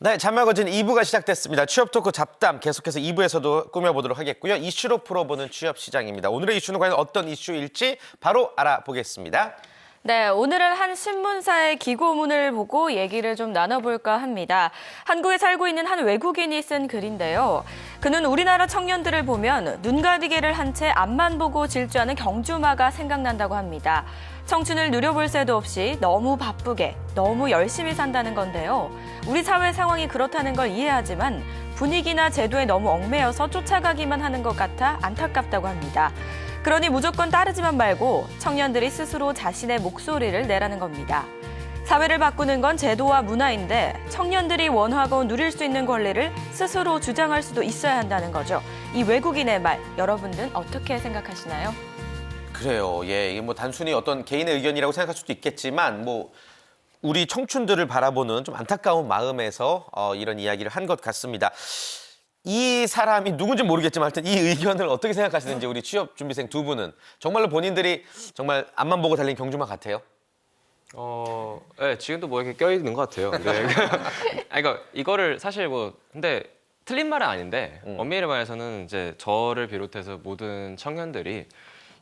네, 자막어진 2부가 시작됐습니다. 취업 토크 잡담 계속해서 2부에서도 꾸며보도록 하겠고요. 이슈로 풀어보는 취업 시장입니다. 오늘의 이슈는 과연 어떤 이슈일지 바로 알아보겠습니다. 네, 오늘은 한 신문사의 기고문을 보고 얘기를 좀 나눠볼까 합니다. 한국에 살고 있는 한 외국인이 쓴 글인데요. 그는 우리나라 청년들을 보면 눈가리개를 한 채 앞만 보고 질주하는 경주마가 생각난다고 합니다. 청춘을 누려볼 새도 없이 너무 바쁘게, 너무 열심히 산다는 건데요. 우리 사회 상황이 그렇다는 걸 이해하지만 분위기나 제도에 너무 얽매여서 쫓아가기만 하는 것 같아 안타깝다고 합니다. 그러니 무조건 따르지만 말고 청년들이 스스로 자신의 목소리를 내라는 겁니다. 사회를 바꾸는 건 제도와 문화인데 청년들이 원하고 누릴 수 있는 권리를 스스로 주장할 수도 있어야 한다는 거죠. 이 외국인의 말, 여러분들은 어떻게 생각하시나요? 그래요. 예, 이게 뭐 단순히 어떤 개인의 의견이라고 생각할 수도 있겠지만 뭐 우리 청춘들을 바라보는 좀 안타까운 마음에서 이런 이야기를 한 것 같습니다. 이 사람이 누군지 모르겠지만 하여튼 이 의견을 어떻게 생각하시는지 우리 취업준비생 두 분은 정말로 본인들이 정말 앞만 보고 달린 경주마 같아요? 네, 지금도 뭐 이렇게 껴있는 것 같아요. 네. 그러니까 이거를 사실 뭐 근데 틀린 말은 아닌데 엄밀히 말해서는 이제 저를 비롯해서 모든 청년들이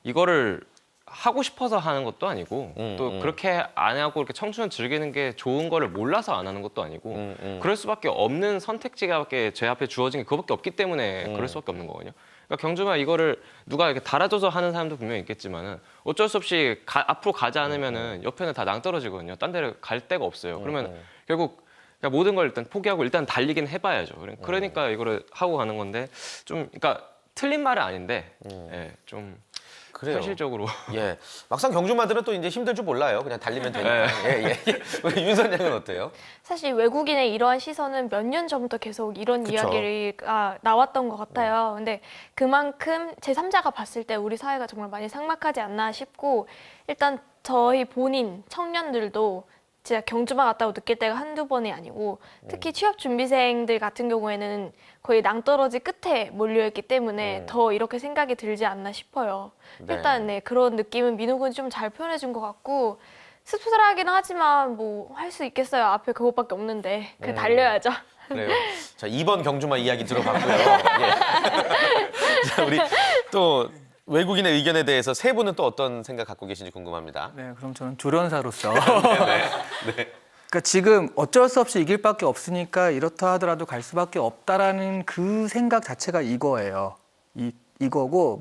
이거를 하고 싶어서 하는 것도 아니고 또 그렇게 안 하고 이렇게 청춘을 즐기는 게 좋은 거를 몰라서 안 하는 것도 아니고 그럴 수밖에 없는 선택지가 제 앞에 주어진 게 그거밖에 없기 때문에 그럴 수밖에 없는 거거든요. 그러니까 경주마 이거를 누가 이렇게 달아줘서 하는 사람도 분명히 있겠지만은 어쩔 수 없이 앞으로 가지 않으면은 옆에는 다 낭떠러지거든요. 딴 데를 갈 데가 없어요. 그러면 결국 그냥 모든 걸 일단 포기하고 일단 달리긴 해봐야죠. 그러니까 이거를 하고 가는 건데 좀 그러니까 틀린 말은 아닌데 예, 좀 그래요. 현실적으로. 예, 막상 경주마들은 또 이제 힘들 줄 몰라요. 그냥 달리면 되니까. 예. 우리 윤선 양은 어때요? 사실 외국인의 이러한 시선은 몇 년 전부터 계속 이런 그쵸. 이야기가 나왔던 것 같아요. 근데 그만큼 제3자가 봤을 때 우리 사회가 정말 많이 삭막하지 않나 싶고 일단 저희 본인 청년들도 진짜 경주마 같다고 느낄 때가 한두 번이 아니고 특히 취업 준비생들 같은 경우에는 거의 낭떠러지 끝에 몰려있기 때문에 더 이렇게 생각이 들지 않나 싶어요. 네. 일단 네, 그런 느낌은 민호 군이 좀 잘 표현해 준 것 같고 씁쓸하긴 하지만 뭐 할 수 있겠어요. 앞에 그것밖에 없는데 그냥 달려야죠. 그래요. 자, 2번 경주마 이야기 들어봤고요. 예. 자, 우리 또 외국인의 의견에 대해서 세 분은 또 어떤 생각 갖고 계신지 궁금합니다. 네, 그럼 저는 조련사로서 네. 그러니까 지금 어쩔 수 없이 이길 밖에 없으니까 이렇다 하더라도 갈 수밖에 없다라는 그 생각 자체가 이거예요. 이거고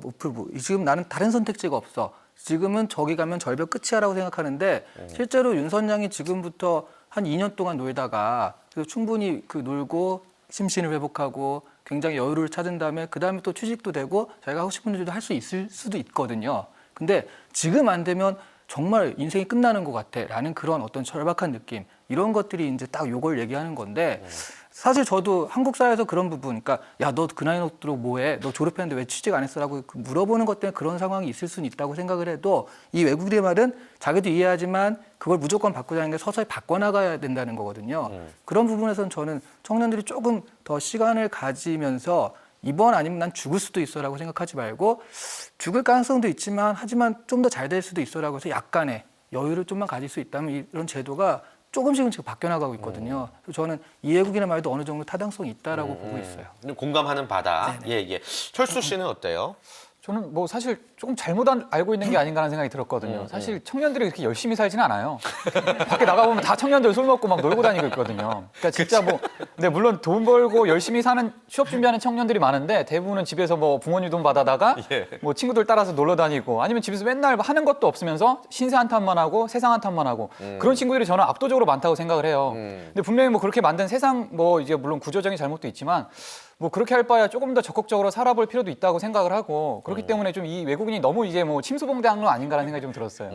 지금 나는 다른 선택지가 없어. 지금은 저기 가면 절벽 끝이야라고 생각하는데 실제로 윤선양이 지금부터 한 2년 동안 놀다가 충분히 놀고 심신을 회복하고 굉장히 여유를 찾은 다음에 그다음에 또 취직도 되고 자기가 하고 싶은 일도 할 수 있을 수도 있거든요. 근데 지금 안 되면 정말 인생이 끝나는 것 같아라는 그런 어떤 절박한 느낌 이런 것들이 이제 딱 요걸 얘기하는 건데 사실 저도 한국 사회에서 그런 부분 그러니까 야, 너 그 나이 먹도록 뭐해? 너 졸업했는데 왜 취직 안 했어?라고 물어보는 것 때문에 그런 상황이 있을 수는 있다고 생각을 해도 이 외국인의 말은 자기도 이해하지만 그걸 무조건 바꾸자는 게 서서히 바꿔나가야 된다는 거거든요. 그런 부분에서는 저는 청년들이 조금 더 시간을 가지면서 이번 아니면 난 죽을 수도 있어라고 생각하지 말고 죽을 가능성도 있지만 하지만 좀 더 잘 될 수도 있어라고 해서 약간의 여유를 좀만 가질 수 있다면 이런 제도가 조금씩은 지금 바뀌어나가고 있거든요. 그래서 저는 이 외국인의 말도 어느 정도 타당성이 있다라고 보고 있어요. 공감하는 바다. 예. 철수 씨는 어때요? 저는 뭐 사실 조금 잘못 알고 있는 게 아닌가 하는 생각이 들었거든요. 사실 청년들이 그렇게 열심히 살지는 않아요. 밖에 나가보면 다 청년들 술 먹고 막 놀고 다니고 있거든요. 그러니까 진짜 뭐, 근데 물론 돈 벌고 열심히 사는 취업 준비하는 청년들이 많은데 대부분은 집에서 뭐 부모님 돈 받아다가 뭐 친구들 따라서 놀러 다니고 아니면 집에서 맨날 하는 것도 없으면서 신세 한탄만 하고 세상 한탄만 하고 그런 친구들이 저는 압도적으로 많다고 생각을 해요. 근데 분명히 뭐 그렇게 만든 세상 뭐 이제 물론 구조적인 잘못도 있지만 뭐 그렇게 할 바야 조금 더 적극적으로 살아볼 필요도 있다고 생각을 하고 그렇기 때문에 좀 이 외국인이 너무 이제 뭐 침수봉대한 거 아닌가라는 생각이 좀 들었어요.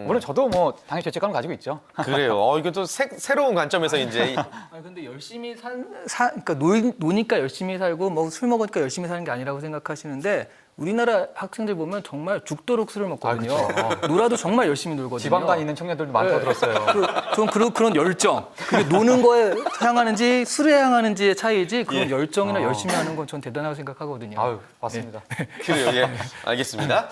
물론 저도 뭐 당연히 죄책감을 가지고 있죠. 그래요. 이거 또 새로운 관점에서 이제 아니 근데 열심히 그러니까 노니까 열심히 살고 뭐 술 먹으니까 열심히 사는 게 아니라고 생각하시는데 우리나라 학생들 보면 정말 죽도록 술을 먹거든요. 놀아도 정말 열심히 놀거든요. 지방간 있는 청년들도 많다고 들었어요. 좀 그런 열정. 그게 노는 거에 향하는지 술에 향하는지의 차이지 그런 열정이나 열심히 하는 건 전 대단하다고 생각하거든요. 아유, 맞습니다. 그래요. 예. 알겠습니다.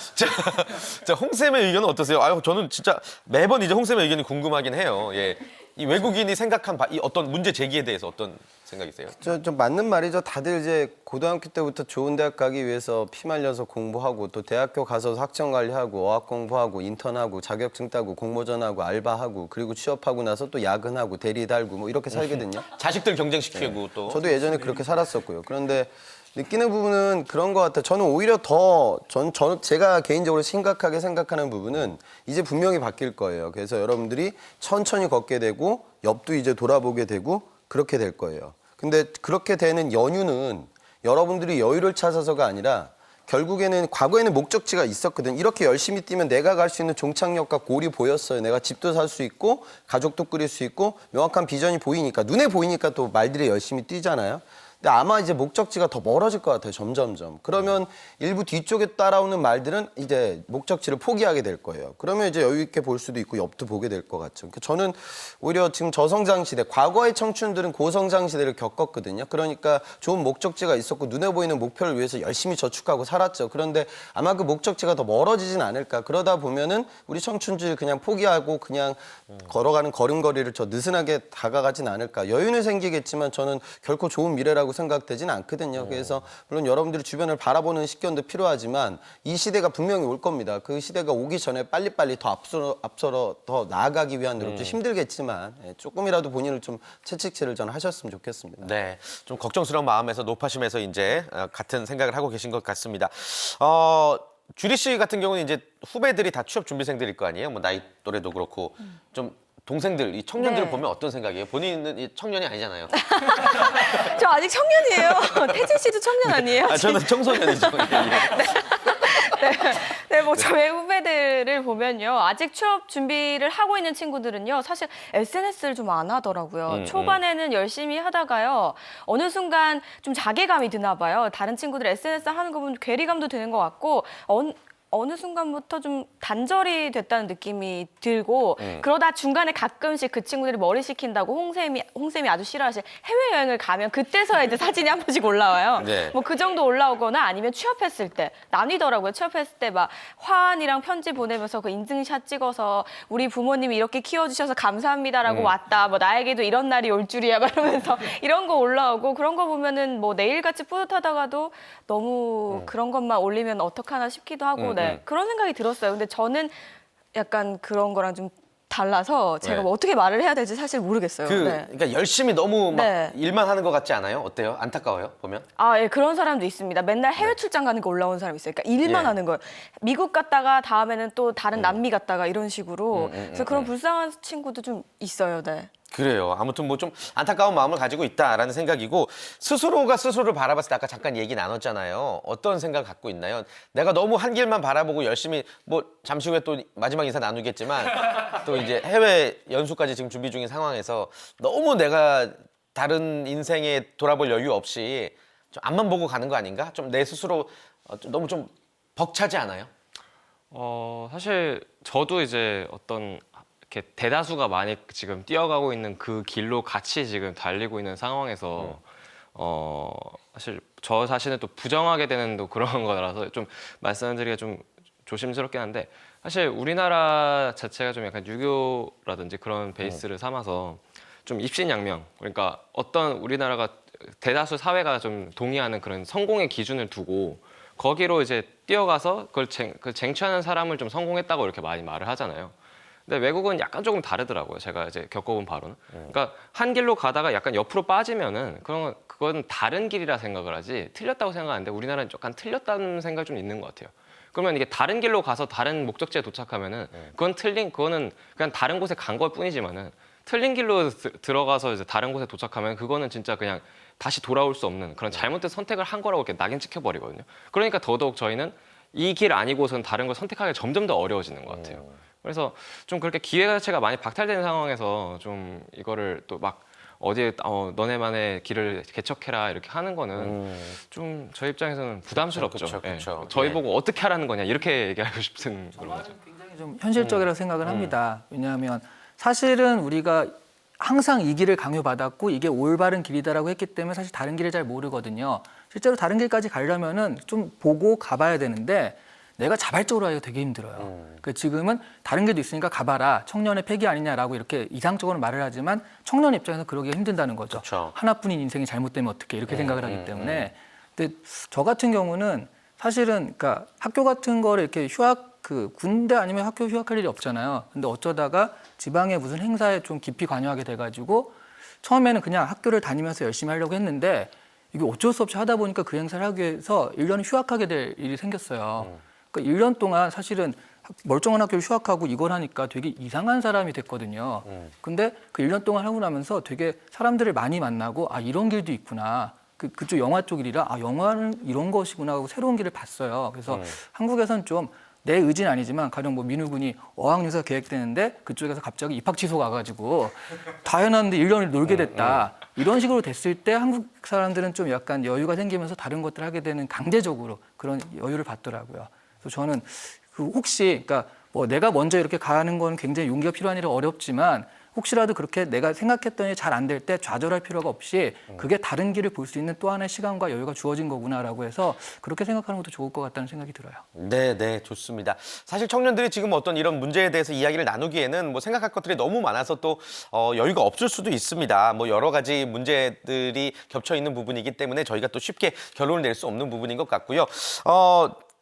자, 홍쌤의 의견은 어떠세요? 저는 진짜 매번 이제 홍쌤의 의견이 궁금하긴 해요. 예. 이 외국인이 생각한 이 어떤 문제 제기에 대해서 어떤 생각이세요? 좀 맞는 말이죠. 다들 이제 고등학교 때부터 좋은 대학 가기 위해서 피말려서 공부하고 또 대학교 가서 학점 관리하고 어학 공부하고 인턴하고 자격증 따고 공모전하고 알바하고 그리고 취업하고 나서 또 야근하고 대리 달고 뭐 이렇게 살거든요. 자식들 경쟁시키고 또. 저도 예전에 그렇게 살았었고요. 그런데 느끼는 부분은 그런 것 같아요. 저는 오히려 제가 개인적으로 심각하게 생각하는 부분은 이제 분명히 바뀔 거예요. 그래서 여러분들이 천천히 걷게 되고 옆도 이제 돌아보게 되고 그렇게 될 거예요. 근데 그렇게 되는 연유는 여러분들이 여유를 찾아서가 아니라 결국에는 과거에는 목적지가 있었거든. 이렇게 열심히 뛰면 내가 갈 수 있는 종착역과 골이 보였어요. 내가 집도 살 수 있고 가족도 꾸릴 수 있고 명확한 비전이 보이니까 눈에 보이니까 또 말들이 열심히 뛰잖아요. 근데 아마 이제 목적지가 더 멀어질 것 같아요. 점점점. 그러면 일부 뒤쪽에 따라오는 말들은 이제 목적지를 포기하게 될 거예요. 그러면 이제 여유 있게 볼 수도 있고 옆도 보게 될 것 같죠. 그러니까 저는 오히려 지금 저성장 시대, 과거의 청춘들은 고성장 시대를 겪었거든요. 그러니까 좋은 목적지가 있었고 눈에 보이는 목표를 위해서 열심히 저축하고 살았죠. 그런데 아마 그 목적지가 더 멀어지진 않을까. 그러다 보면은 우리 청춘들이 그냥 포기하고 그냥 걸어가는 걸음걸이를 저 느슨하게 다가가진 않을까. 여유는 생기겠지만 저는 결코 좋은 미래라고 생각되진 않거든요. 그래서 물론 여러분들이 주변을 바라보는 식견도 필요하지만 이 시대가 분명히 올 겁니다. 그 시대가 오기 전에 빨리빨리 더 앞서러 더 나아가기 위한 노력 좀 힘들겠지만 조금이라도 본인을 좀 채찍질을 저는 하셨으면 좋겠습니다. 네, 좀 걱정스러운 마음에서 높아심에서 이제 같은 생각을 하고 계신 것 같습니다. 주리 씨 같은 경우는 이제 후배들이 다 취업 준비생들일 거 아니에요? 뭐 나이 또래도 그렇고 좀 동생들, 이 청년들을 네. 보면 어떤 생각이에요? 본인은 이 청년이 아니잖아요. 저 아직 청년이에요. 태진 씨도 청년 아니에요? 아, 저는 청소년이죠. 네, 뭐 저의 후배들을 보면요. 아직 취업 준비를 하고 있는 친구들은요. 사실 SNS를 좀 안 하더라고요. 초반에는 열심히 하다가요. 어느 순간 좀 자괴감이 드나 봐요. 다른 친구들 SNS 하는 거 보면 괴리감도 드는 것 같고 어느 순간부터 좀 단절이 됐다는 느낌이 들고 그러다 중간에 가끔씩 그 친구들이 머리 식힌다고 홍쌤이 아주 싫어하실 해외여행을 가면 그때서야 이제 사진이 한 번씩 올라와요. 네. 뭐 그 정도 올라오거나 아니면 취업했을 때 나뉘더라고요. 취업했을 때 막 화환이랑 편지 보내면서 그 인증샷 찍어서 우리 부모님이 이렇게 키워주셔서 감사합니다라고 왔다. 뭐 나에게도 이런 날이 올 줄이야. 막 이러면서 이런 거 올라오고 그런 거 보면은 뭐 내일같이 뿌듯하다가도 너무 그런 것만 올리면 어떡하나 싶기도 하고 네, 그런 생각이 들었어요. 근데 저는 약간 그런 거랑 좀 달라서 제가 네. 뭐 어떻게 말을 해야 될지 사실 모르겠어요. 네. 그러니까 열심히 너무 막 네. 일만 하는 것 같지 않아요? 어때요? 안타까워요? 보면? 아, 예, 그런 사람도 있습니다. 맨날 해외 출장 가는 거 올라온 사람 있어요. 그러니까 일만 예. 하는 거예요. 미국 갔다가 다음에는 또 다른 남미 갔다가 이런 식으로. 그래서 그런 불쌍한 친구도 좀 있어요. 네. 그래요. 아무튼 뭐 좀 안타까운 마음을 가지고 있다라는 생각이고 스스로가 스스로를 바라봤을 때 아까 잠깐 얘기 나눴잖아요. 어떤 생각 갖고 있나요? 내가 너무 한 길만 바라보고 열심히 뭐 잠시 후에 또 마지막 인사 나누겠지만 또 이제 해외 연수까지 지금 준비 중인 상황에서 너무 내가 다른 인생에 돌아볼 여유 없이 좀 앞만 보고 가는 거 아닌가? 좀 내 스스로 너무 좀 벅차지 않아요? 사실 저도 이제 어떤 이렇게 대다수가 많이 지금 뛰어가고 있는 그 길로 같이 지금 달리고 있는 상황에서 사실 저 자신을 또 부정하게 되는 또 그런 거라서 좀 말씀드리기가 좀 조심스럽긴 한데 사실 우리나라 자체가 좀 약간 유교라든지 그런 베이스를 삼아서 좀 입신양명 그러니까 어떤 우리나라가 대다수 사회가 좀 동의하는 그런 성공의 기준을 두고 거기로 이제 뛰어가서 그걸 쟁취하는 사람을 좀 성공했다고 이렇게 많이 말을 하잖아요. 근데 외국은 약간 조금 다르더라고요. 제가 이제 겪어본 바로는. 그러니까 한 길로 가다가 약간 옆으로 빠지면은 그건 다른 길이라 생각을 하지 틀렸다고 생각하는데 우리나라는 약간 틀렸다는 생각이 좀 있는 것 같아요. 그러면 이게 다른 길로 가서 다른 목적지에 도착하면은 그거는 그냥 다른 곳에 간 걸 뿐이지만은 틀린 길로 들어가서 이제 다른 곳에 도착하면 그거는 진짜 그냥 다시 돌아올 수 없는 그런 잘못된 선택을 한 거라고 이렇게 낙인 찍혀버리거든요. 그러니까 더더욱 저희는 이 길 아니고서는 다른 걸 선택하기 점점 더 어려워지는 것 같아요. 그래서 좀 그렇게 기회 자체가 많이 박탈되는 상황에서 좀 이거를 또 막 어디에 너네만의 길을 개척해라 이렇게 하는 거는 좀 저희 입장에서는 부담스럽죠. 그쵸. 예. 저희 예. 보고 어떻게 하라는 거냐 이렇게 얘기하고 싶은 그런 거죠. 굉장히 좀 현실적이라고 생각을 합니다. 왜냐하면 사실은 우리가 항상 이 길을 강요받았고 이게 올바른 길이다라고 했기 때문에 사실 다른 길을 잘 모르거든요. 실제로 다른 길까지 가려면은 좀 보고 가봐야 되는데 내가 자발적으로 하기가 되게 힘들어요. 그러니까 지금은 다른 길도 있으니까 가봐라. 청년의 폐기 아니냐라고 이렇게 이상적으로 말을 하지만 청년 입장에서 그러기가 힘든다는 거죠. 그렇죠. 하나뿐인 인생이 잘못되면 어떻게 이렇게 생각을 하기 때문에. 근데 저 같은 경우는 사실은 그러니까 학교 같은 거를 이렇게 휴학 군대 아니면 학교 휴학할 일이 없잖아요. 근데 어쩌다가 지방의 무슨 행사에 좀 깊이 관여하게 돼가지고 처음에는 그냥 학교를 다니면서 열심히 하려고 했는데 이게 어쩔 수 없이 하다 보니까 그 행사를 하기 위해서 1년을 휴학하게 될 일이 생겼어요. 그러니까 1년 동안 사실은 멀쩡한 학교를 휴학하고 이걸 하니까 되게 이상한 사람이 됐거든요. 근데 그 1년 동안 하고 나면서 되게 사람들을 많이 만나고 아 이런 길도 있구나. 그쪽 영화 쪽 일이라 아 영화는 이런 것이구나 하고 새로운 길을 봤어요. 그래서 한국에선 좀 내 의지는 아니지만 가령 뭐 민우 군이 어학연수가 계획되는데 그쪽에서 갑자기 입학 취소가 가지고 다 해놨는데 1년을 놀게 됐다. 이런 식으로 됐을 때 한국 사람들은 좀 약간 여유가 생기면서 다른 것들을 하게 되는 강제적으로 그런 여유를 받더라고요. 그래서 저는 혹시 그러니까 뭐 내가 먼저 이렇게 가는 건 굉장히 용기가 필요한 일이 어렵지만 혹시라도 그렇게 내가 생각했던 일이 잘 안 될 때 좌절할 필요가 없이 그게 다른 길을 볼 수 있는 또 하나의 시간과 여유가 주어진 거구나라고 해서 그렇게 생각하는 것도 좋을 것 같다는 생각이 들어요. 네, 네, 좋습니다. 사실 청년들이 지금 어떤 이런 문제에 대해서 이야기를 나누기에는 뭐 생각할 것들이 너무 많아서 또 여유가 없을 수도 있습니다. 뭐 여러 가지 문제들이 겹쳐 있는 부분이기 때문에 저희가 또 쉽게 결론을 낼 수 없는 부분인 것 같고요.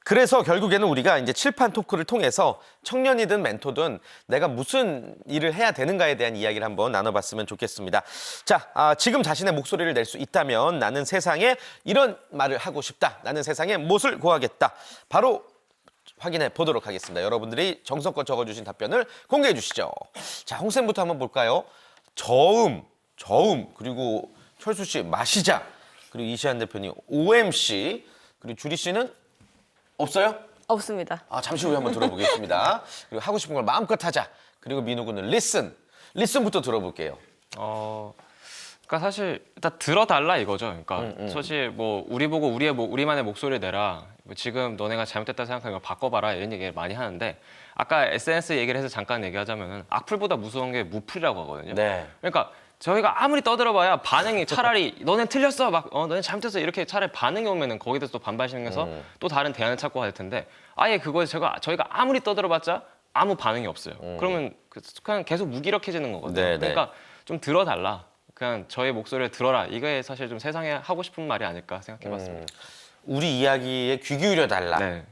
그래서 결국에는 우리가 이제 칠판 토크를 통해서 청년이든 멘토든 내가 무슨 일을 해야 되는가에 대한 이야기를 한번 나눠봤으면 좋겠습니다. 자, 지금 자신의 목소리를 낼 수 있다면 나는 세상에 이런 말을 하고 싶다. 나는 세상에 무엇을 구하겠다. 바로 확인해 보도록 하겠습니다. 여러분들이 정성껏 적어주신 답변을 공개해 주시죠. 자, 홍쌤부터 한번 볼까요? 저음, 그리고 철수 씨 마시자, 그리고 이시안 대표님 OMC, 그리고 주리 씨는 없어요? 없습니다. 잠시 후에 한번 들어보겠습니다. 그리고 하고 싶은 걸 마음껏 하자. 그리고 민우 군은 리슨부터 들어볼게요. 그러니까 사실 일단 들어달라 이거죠. 그러니까 사실 뭐 우리 보고 우리만의 목소리를 내라. 뭐 지금 너네가 잘못됐다 생각하는 걸 바꿔봐라 이런 얘기를 많이 하는데 아까 SNS 얘기를 해서 잠깐 얘기하자면은 악플보다 무서운 게 무플이라고 하거든요. 네. 그러니까 저희가 아무리 떠들어봐야 반응이 차라리 너네 틀렸어 막 너네 잘못했어 이렇게 차라리 반응이 오면은 거기에 대해서 또 반발 신경해서 또 다른 대안을 찾고 할 텐데 아예 그거에 저희가 아무리 떠들어봤자 아무 반응이 없어요. 그러면 그냥 계속 무기력해지는 거거든요. 네, 네. 그러니까 좀 들어달라. 그냥 저의 목소리를 들어라. 이게 사실 좀 세상에 하고 싶은 말이 아닐까 생각해봤습니다. 우리 이야기에 귀 기울여 달라. 네.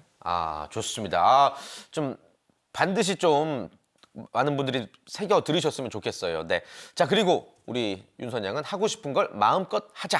좋습니다. 좀 반드시 좀 많은 분들이 새겨 들으셨으면 좋겠어요. 네. 자, 그리고 우리 윤선 양은 하고 싶은 걸 마음껏 하자.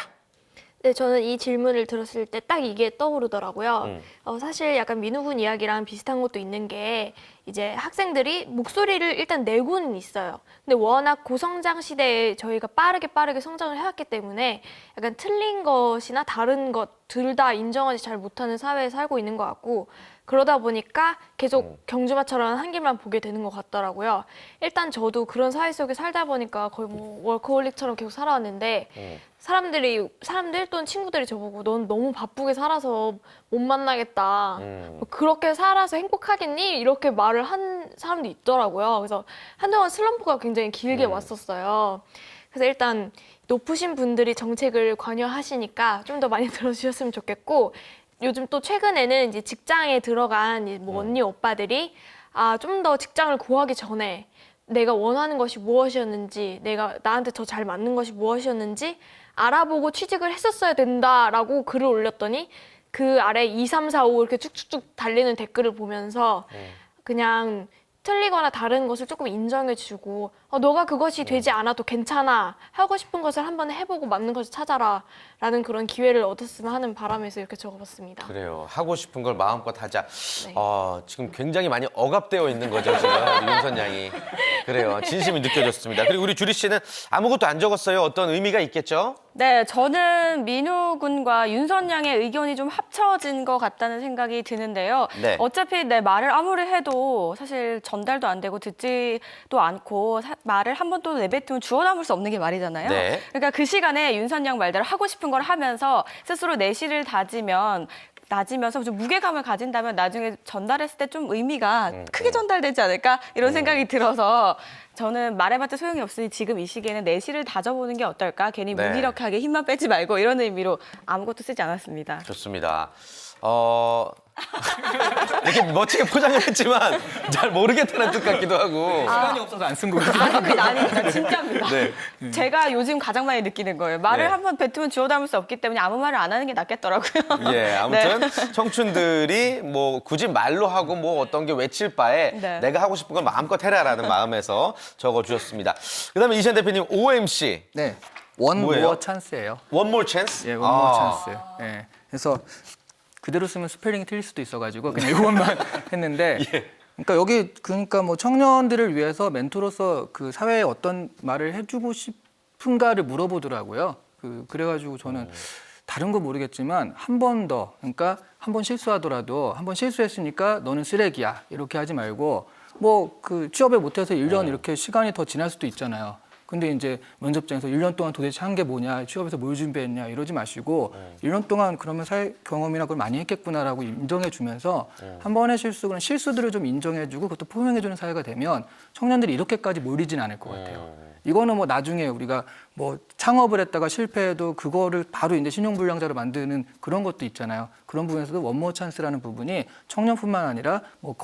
네, 저는 이 질문을 들었을 때 딱 이게 떠오르더라고요. 사실 약간 민우 군 이야기랑 비슷한 것도 있는 게 이제 학생들이 목소리를 일단 내고는 있어요. 근데 워낙 고성장 시대에 저희가 빠르게 성장을 해왔기 때문에 약간 틀린 것이나 다른 것 둘 다 인정하지 잘 못하는 사회에 살고 있는 것 같고 그러다 보니까 계속 경주마처럼 한 길만 보게 되는 것 같더라고요. 일단 저도 그런 사회 속에 살다 보니까 거의 뭐 워커홀릭처럼 계속 살아왔는데 사람들 또는 친구들이 저보고 넌 너무 바쁘게 살아서 못 만나겠다. 뭐 그렇게 살아서 행복하겠니? 이렇게 말을 한 사람도 있더라고요. 그래서 한동안 슬럼프가 굉장히 길게 왔었어요. 그래서 일단 높으신 분들이 정책을 관여하시니까 좀 더 많이 들어주셨으면 좋겠고 요즘 또 최근에는 이제 직장에 들어간 뭐 언니 오빠들이 좀 더 직장을 구하기 전에 내가 원하는 것이 무엇이었는지 내가 나한테 더 잘 맞는 것이 무엇이었는지 알아보고 취직을 했었어야 된다라고 글을 올렸더니 그 아래 2, 3, 4, 5 이렇게 쭉쭉쭉 달리는 댓글을 보면서 그냥 틀리거나 다른 것을 조금 인정해주고 너가 그것이 되지 않아도 괜찮아. 하고 싶은 것을 한번 해보고 맞는 것을 찾아라. 라는 그런 기회를 얻었으면 하는 바람에서 이렇게 적어봤습니다. 그래요. 하고 싶은 걸 마음껏 하자. 네. 지금 굉장히 많이 억압되어 있는 거죠, 지금 우리 윤선 양이. 그래요. 진심이 느껴졌습니다. 그리고 우리 주리 씨는 아무것도 안 적었어요. 어떤 의미가 있겠죠? 네, 저는 민우 군과 윤선 양의 의견이 좀 합쳐진 것 같다는 생각이 드는데요. 네. 어차피 내 말을 아무리 해도 사실 전달도 안 되고 듣지도 않고 말을 한 번 또 내뱉으면 주워 담을 수 없는 게 말이잖아요. 네. 그러니까 그 시간에 윤선 양 말대로 하고 싶은 걸 하면서 스스로 내실을 다지면 낮으면서 좀 무게감을 가진다면 나중에 전달했을 때 좀 의미가 크게 전달되지 않을까 이런 생각이 들어서 저는 말해봤자 소용이 없으니 지금 이 시기에는 내실을 다져보는 게 어떨까? 괜히 네. 무기력하게 힘만 빼지 말고 이런 의미로 아무것도 쓰지 않았습니다. 좋습니다. 이렇게 멋지게 포장을 했지만 잘 모르겠다는 뜻 같기도 하고. 시간이 없어서 안 쓴 거예요. 아닙니다. 진짜입니다. 네. 제가 요즘 가장 많이 느끼는 거예요. 말을 네. 한번 뱉으면 주워 담을 수 없기 때문에 아무 말을 안 하는 게 낫겠더라고요. 예, 아무튼 네. 청춘들이 뭐 굳이 말로 하고 뭐 어떤 게 외칠 바에 네. 내가 하고 싶은 건 마음껏 해라라는 마음에서 적어주셨습니다. 그다음에 이시안 대표님 OMC 네. 원 뭐예요? 모어 찬스예요. One More Chance. 예, 원 모어 찬스. 예. 그래서 그대로 쓰면 스펠링이 틀릴 수도 있어가지고 그냥 이것만 했는데. 그러니까 여기 그러니까 뭐 청년들을 위해서 멘토로서 그 사회에 어떤 말을 해주고 싶은가를 물어보더라고요. 그래가지고 저는 다른 거 모르겠지만 한 번 더, 그러니까 한 번 실수하더라도 한 번 실수했으니까 너는 쓰레기야 이렇게 하지 말고 뭐 그 취업을 못해서 1년 이렇게 시간이 더 지날 수도 있잖아요. 근데 이제 면접장에서 1년 동안 도대체 한 게 뭐냐, 취업에서 뭘 준비했냐 이러지 마시고 1년 동안 그러면 사회 경험이나 그걸 많이 했겠구나라고 인정해 주면서 한 번의 실수는 실수들을 좀 인정해 주고 그것도 포용해 주는 사회가 되면 청년들이 이렇게까지 몰리진 않을 것 같아요. 이거는 뭐 나중에 우리가 뭐 창업을 했다가 실패해도 그거를 바로 이제 신용불량자로 만드는 그런 것도 있잖아요. 그런 부분에서도 원모어 찬스라는 부분이 청년뿐만 아니라 뭐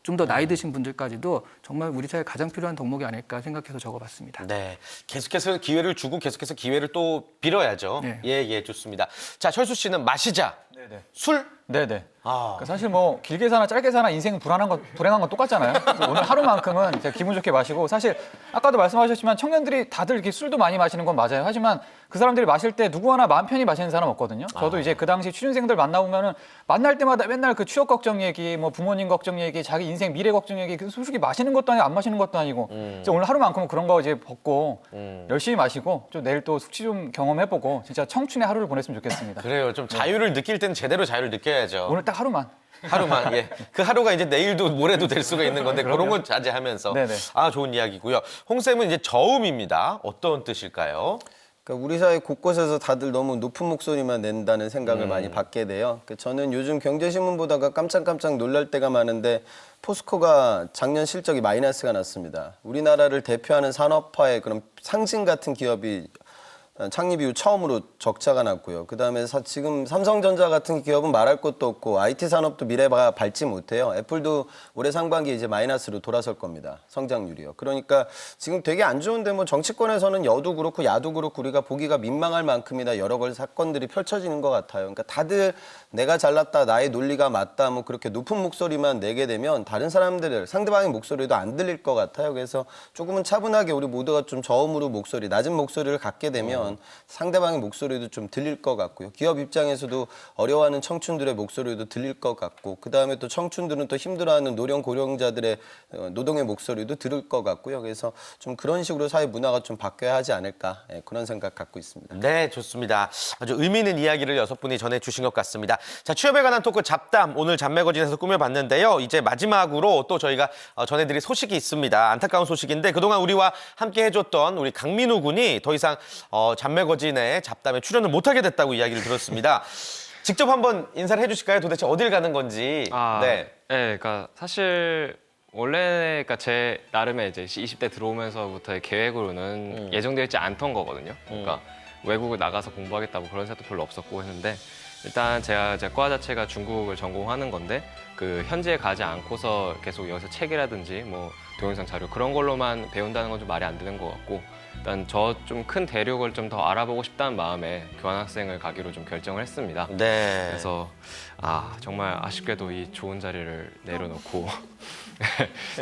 좀 더 나이 드신 분들까지도 정말 우리 사회에 가장 필요한 덕목이 아닐까 생각해서 적어봤습니다. 네, 계속해서 기회를 주고 계속해서 기회를 또 빌어야죠. 네. 예, 좋습니다. 자, 철수 씨는 마시자. 네네. 술? 네네. 아. 그러니까 사실 뭐 길게 사나 짧게 사나 인생 불행한 건 똑같잖아요. 그래서 오늘 하루만큼은 제가 기분 좋게 마시고 사실 아까도 말씀하셨지만 청년들이 다들 이렇게 술도 많이 마시는 건 맞아요. 하지만 그 사람들이 마실 때 누구 하나 마음 편히 마시는 사람 없거든요. 저도 이제 그 당시 취준생들 만나보면은 만날 때마다 맨날 그 취업 걱정 얘기, 뭐 부모님 걱정 얘기, 자기 인생 미래 걱정 얘기, 그 솔직히 마시는 것도 아니고 안 마시는 것도 아니고 이제 오늘 하루만큼은 그런 거 이제 벗고 열심히 마시고 좀 내일 또 숙취 좀 경험해보고 진짜 청춘의 하루를 보냈으면 좋겠습니다. 그래요. 좀 자유를 느낄 때는 제대로 자유를 느껴야죠. 오늘 딱 하루만. 하루만, 예. 그 하루가 이제 내일도 모레도 될 수가 있는 건데 그런 건 자제하면서. 네네. 아, 좋은 이야기고요. 홍쌤은 이제 저음입니다. 어떤 뜻일까요? 그러니까 우리 사회 곳곳에서 다들 너무 높은 목소리만 낸다는 생각을 많이 받게 돼요. 저는 요즘 경제신문 보다가 깜짝깜짝 놀랄 때가 많은데 포스코가 작년 실적이 마이너스가 났습니다. 우리나라를 대표하는 산업화의 그런 상징 같은 기업이 창립 이후 처음으로 적자가 났고요. 그다음에 지금 삼성전자 같은 기업은 말할 것도 없고 IT 산업도 미래가 밝지 못해요. 애플도 올해 상반기에 이제 마이너스로 돌아설 겁니다. 성장률이요. 그러니까 지금 되게 안 좋은데 뭐 정치권에서는 여도 그렇고 야도 그렇고 우리가 보기가 민망할 만큼이나 여러 가지 사건들이 펼쳐지는 것 같아요. 그러니까 다들 내가 잘났다, 나의 논리가 맞다, 뭐 그렇게 높은 목소리만 내게 되면 다른 사람들, 상대방의 목소리도 안 들릴 것 같아요. 그래서 조금은 차분하게 우리 모두가 좀 저음으로 목소리, 낮은 목소리를 갖게 되면 상대방의 목소리도 좀 들릴 것 같고요. 기업 입장에서도 어려워하는 청춘들의 목소리도 들릴 것 같고 그다음에 또 청춘들은 또 힘들어하는 노령 고령자들의 노동의 목소리도 들을 것 같고요. 그래서 좀 그런 식으로 사회 문화가 좀 바뀌어야 하지 않을까 그런 생각 갖고 있습니다. 네, 좋습니다. 아주 의미 있는 이야기를 6분이 전해주신 것 같습니다. 자, 취업에 관한 토크 잡담 오늘 잡매거진에서 꾸며봤는데요. 이제 마지막으로 또 저희가 전해드릴 소식이 있습니다. 안타까운 소식인데 그동안 우리와 함께 해줬던 우리 강민우 군이 더 이상 잡매거진의 잡담에 출연을 못하게 됐다고 이야기를 들었습니다. 직접 한번 인사를 해주실까요? 도대체 어딜 가는 건지. 네, 그러니까 사실 원래 그러니까 제 나름의 이제 20대 들어오면서부터의 계획으로는 예정되어 있지 않던 거거든요. 그러니까 외국을 나가서 공부하겠다고 그런 생각도 별로 없었고 했는데 일단 제 과 자체가 중국을 전공하는 건데 그 현지에 가지 않고서 계속 여기서 책이라든지 뭐 동영상 자료 그런 걸로만 배운다는 건 좀 말이 안 되는 것 같고 일단 저 좀 큰 대륙을 좀 더 알아보고 싶다는 마음에 교환학생을 가기로 좀 결정을 했습니다. 네. 그래서 정말 아쉽게도 이 좋은 자리를 내려놓고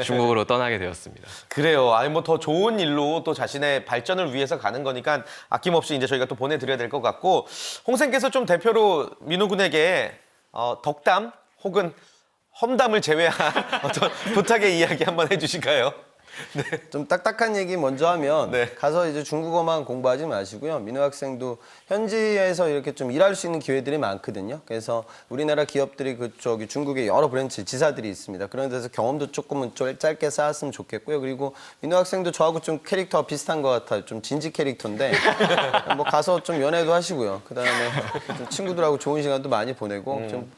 중국으로 떠나게 되었습니다. 그래요. 아니 뭐 더 좋은 일로 또 자신의 발전을 위해서 가는 거니까 아낌없이 이제 저희가 또 보내드려야 될 것 같고 홍생께서 좀 대표로 민우 군에게 덕담 혹은 험담을 제외한 어떤 부탁의 이야기 한번 해주실까요? 좀 딱딱한 얘기 먼저 하면 네. 가서 이제 중국어만 공부하지 마시고요. 민호 학생도 현지에서 이렇게 좀 일할 수 있는 기회들이 많거든요. 그래서 우리나라 기업들이 그쪽이 중국에 여러 브랜치 지사들이 있습니다. 그런 데서 경험도 조금은 짧게 쌓았으면 좋겠고요. 그리고 민호 학생도 저하고 좀 캐릭터가 비슷한 것 같아요. 좀 진지 캐릭터인데 뭐 가서 좀 연애도 하시고요. 그다음에 좀 친구들하고 좋은 시간도 많이 보내고 좀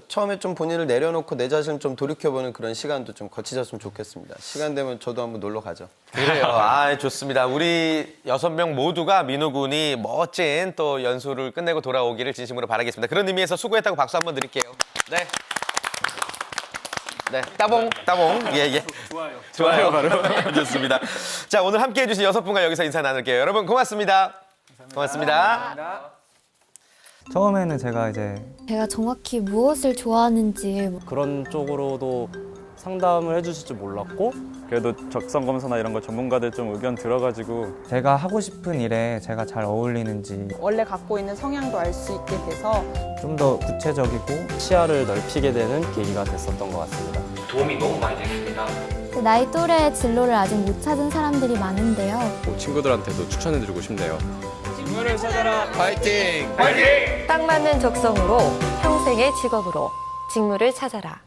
처음에 좀 본인을 내려놓고 내 자신을 좀 돌이켜보는 그런 시간도 좀 거치셨으면 좋겠습니다. 시간 되면 저도 한번 놀러 가죠. 그래요. 아, 좋습니다. 우리 6명 모두가 민호 군이 멋진 또 연수를 끝내고 돌아오기를 진심으로 바라겠습니다. 그런 의미에서 수고했다고 박수 한번 드릴게요. 네. 네, 따봉. 예. 좋아요, 바로. 좋습니다. 자, 오늘 함께 해주신 6분과 여기서 인사 나눌게요. 여러분, 고맙습니다. 고맙습니다. 처음에는 제가 정확히 무엇을 좋아하는지 그런 쪽으로도 상담을 해주실 줄 몰랐고 그래도 적성검사나 이런 거 전문가들 좀 의견 들어가지고 제가 하고 싶은 일에 제가 잘 어울리는지 원래 갖고 있는 성향도 알 수 있게 돼서 좀 더 구체적이고 시야를 넓히게 되는 계기가 됐었던 것 같습니다. 도움이 너무 많이 됐습니다. 나이 또래의 진로를 아직 못 찾은 사람들이 많은데요. 친구들한테도 추천해드리고 싶네요. 딱 맞는 적성으로 평생의 직업으로 직무를 찾아라.